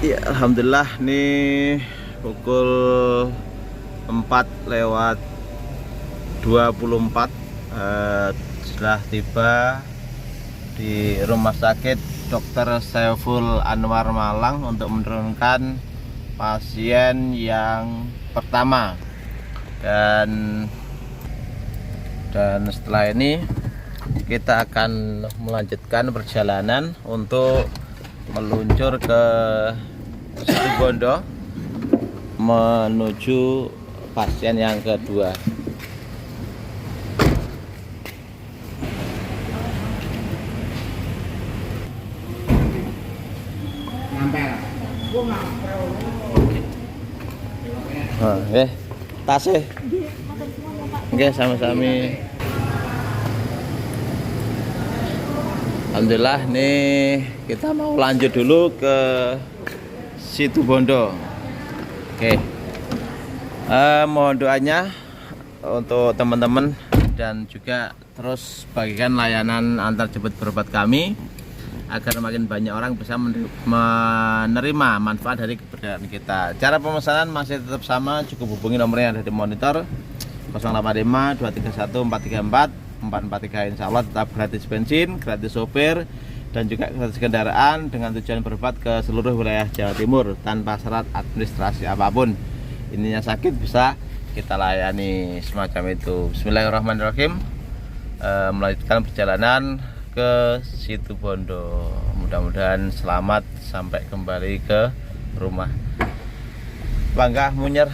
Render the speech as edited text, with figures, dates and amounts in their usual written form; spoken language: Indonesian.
Ya, alhamdulillah nih pukul 4:24 sudah tiba di Rumah Sakit Dr. Saiful Anwar Malang untuk menurunkan pasien yang pertama, dan setelah ini kita akan melanjutkan perjalanan untuk meluncur ke Situbondo menuju pasien yang kedua. Oke, tasnya. Oke, sama-sama. Alhamdulillah nih kita mau lanjut dulu ke Situbondo. Oke, mohon doanya untuk teman-teman dan juga terus bagikan layanan antar jemput berobat kami agar makin banyak orang bisa menerima manfaat dari keberadaan kita. Cara pemesanan masih tetap sama, cukup hubungi nomor yang ada di monitor 085 231 434 443. Insya Allah tetap gratis bensin, gratis sopir, dan juga gratis kendaraan dengan tujuan berobat ke seluruh wilayah Jawa Timur tanpa syarat administrasi apapun. Ininya sakit bisa kita layani semacam itu. Bismillahirrahmanirrahim. Melanjutkan perjalanan ke Situbondo. Mudah-mudahan selamat sampai kembali ke rumah. Bangga Munyer.